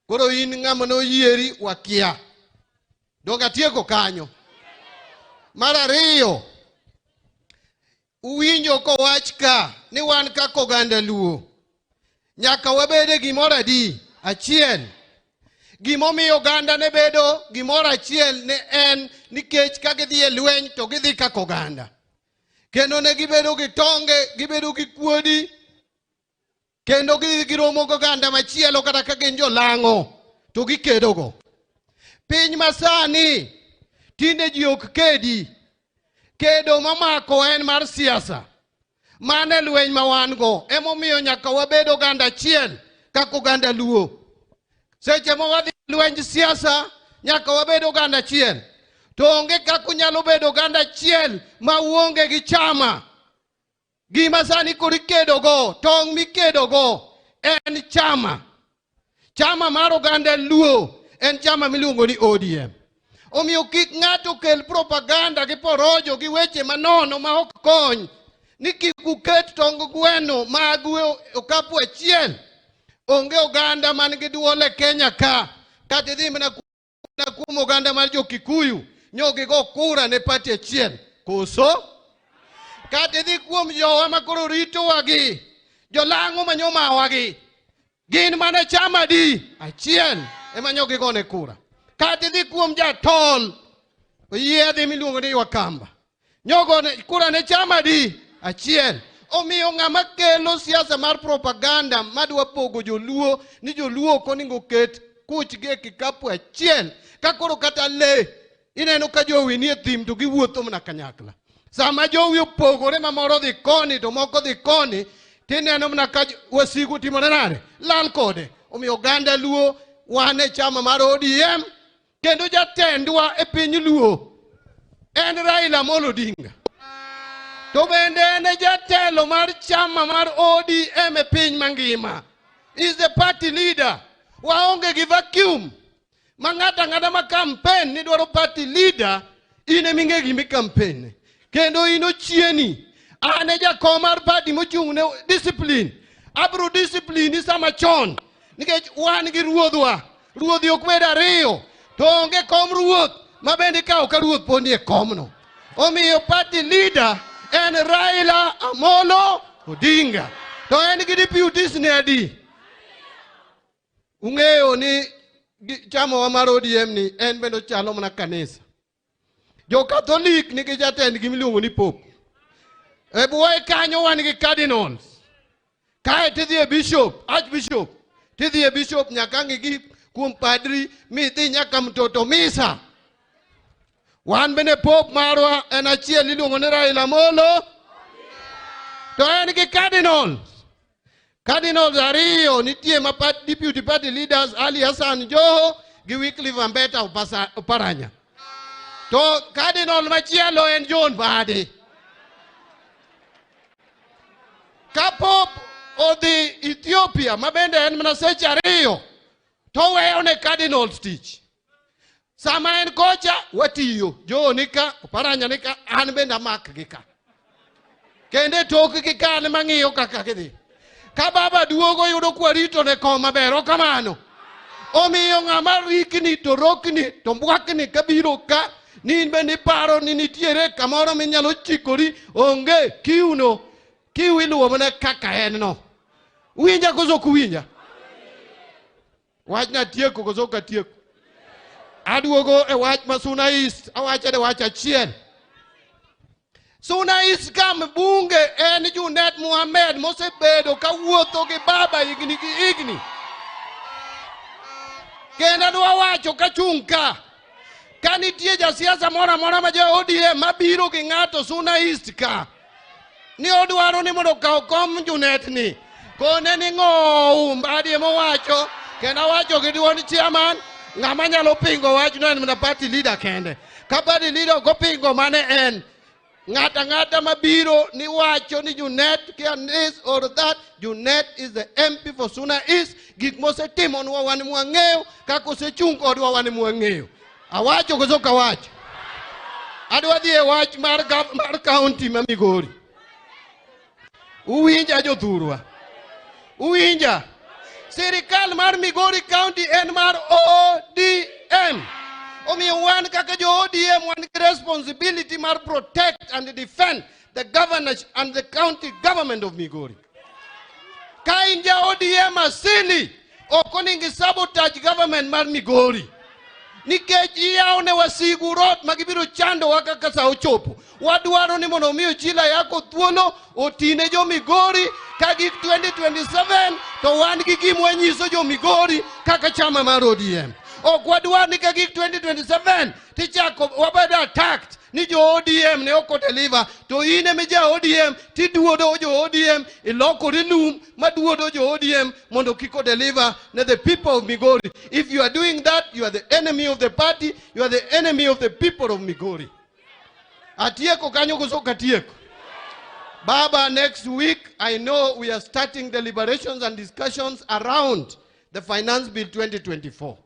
Koro in ng'ama noyieri wakia. Dong atieko kanyo. Mar ariyo, uwinjo kowach ka ni wan kaka oganda Luo nyaka wabede gimoro adi achiel. Gimomiyo oganda ne bedo gimoro achiel ne en nikech ka gidhi e lweny to gidhi kaka oganda. Kendo ne gibedo gi tonge, gibedo gi kuodi, kendo gidhi giromo gi oganda machielo kata ka gin jolang'o to gikedogo. Piny masani tinde ji ok kedi. Kedo mamako en mar siasa. Mane lweny ma wan go. Emomiyo nyaka wabed oganda achiel kaka oganda Luo. Seche ma wadhi lweny siasa nyaka wabed oganda achiel. To onge kaka unyalo bedo oganda achiel ma uonge gi chama. Gima sani koro ikedogo, tong' mikedogo en chama. Chama mar oganda Luo en chama miluongo ni ODM. Omiyo kik ng'ato kel propaganda gi porojo gi weche manono ma ok kony. Ni kik uket tong gweno magu okapu achiel. Onge oganda man gi duol e Kenya ka. Kata idhi mana kuom oganda mar jo Kikuyu, nyogi go kura ne pati achiel. Koso? Kata idhi kuom jowa ma koro rito wagi, jolang'o manyoma wagi. Gin mana chama di achiel ema nyogi go ne kura. Kata idhi kuom jatol, yiedhi miluongo ni Wakamba. Nyogo kura ne chama di achiel. Omiyo ng'ama kelo siasa mar propaganda madwa pogo joluo ni joluo ok onego ket kuchgi e kikapu achiel. Ka koro kata le ineno ka jowi nie thim to giwuotho mana kanyakla. Sama jowi opogore ma moro dhi koni to moko dhi koni, tineno mana ka wasigu timore nade lal kode. Omiyo oganda Luo wan e chama mar ODM. Kendo jatendwa e piny Luo en Raila Amolo Odinga. To bende en jatelo mar chama mar ODM e piny mangima. Is the party leader. Waonge gi vacuum. Ma ng'ata ma campaign ni dwaro party leader, ine minge gimi campaign. Kendo ino chieni. Ane jakom mar party mochung' ne discipline. Abro discipline sama chon. Nikech wan gi ruodhwa. Ruodhi ok bed ariyo. To onge kom ruoth ma bende ka ok ruoth poni e komno. Omiyo party leader en Raila Amolo Odinga. To en gi deputies ne adi. Ung'eyo ni chama mar ODM ni en bende chalo mana kanisa. Jo Catholic nigi jatendgi miluongo ni Pope. E buoye kanyo wan gi cardinals. Kae tidhi e bishop, archbishop. Tidhi e bishop nyaka ng'igi kuom padri midhi nyaka mtoto misa. Wan bende Pope marwa en achiel iluongo ni Raila Amolo. To en gi cardinals. Cardinals ariyo nitie ma deputy party leaders Ali Hassan Joho gi Wycliffe Ambeta Oparanya. To cardinal machielo en John Mbadi. Ka Pope odhi Ethiopia ma bende en mana seche ariyo, to weyo ne cardinals tich. Sama en kocha watiyo. Joho nika, Oparanya nika, an bende amak gi ka. Kende tok gi ka ne mang'iyo kaka gidhi. Ka baba duogo yudo kwarito ne kom maber, o kamano. Omiyo ng'ama rikni to rokni to mbwakni kabiro ka, ni bende paro ni nitiere kamoro minyalo chikori, onge kiuno. Kiu iluwo mana kaka en no. Winja koso kuwinja? Wach na tieko koso ka tieko. Aduogo e wach ma Suna East, awache de wach achiel. Suna East kam bunge en Junet Mohamed mosebedo ka wuotho gi baba igni gi igni. Kenda dwa wacho ka chung' ka. Ka nitie jasiasa moro amora ma jo ODM mabiro gi ng'ato Suna East ka. Ni odwaro ni mondo kaw kom Junet ni. Kone ni ng'o Mbadi mowacho. Kenda wacho gi duond chairman. Ng'ama nyalo pingo wach no en mana party leader kende. Ka party leader go pingo mane en. Ng'ata mabiro ni wacho ni Junet can this or that. Junet is the MP for Suna East. Gik mosetimo nwa wan mwang'eyo. Kako sechung kodwa wan mwang'eyo. Awacho koso kawacho. Adwa dhi e wach mar county ma Migori. Uwinja jothurwa. Uwinja. Sirikal mar Migori County en mar ODM. Omiyo wan kaka jo ODM wan gi responsibility mar protect and defend the governance and the county government of Migori. Ka in ja ODM asili, ok onego sabotage government mar Migori. Nikech iyaone wasigu rot magibiro chando waka kasa ochopo. Wadwaro ni mondo miyo chila yako thuolo otine jo Migori kagik 2027 to wan gi gimwanyiso jo Migori kaka chama mar ODM. Ok wadwar ni kagik 2027 tichako wabeda attacked ni jo ODM ne oko deliver to ine me ja ODM tiduodo jo ODM iloko rilum maduodo jo ODM mondo kiko deliver na the people of Migori. If you are doing that, you are the enemy of the party, you are the enemy of the people of Migori. Atieko kanyo goso katieko. Baba, next week I know we are starting deliberations and discussions around the Finance Bill 2024.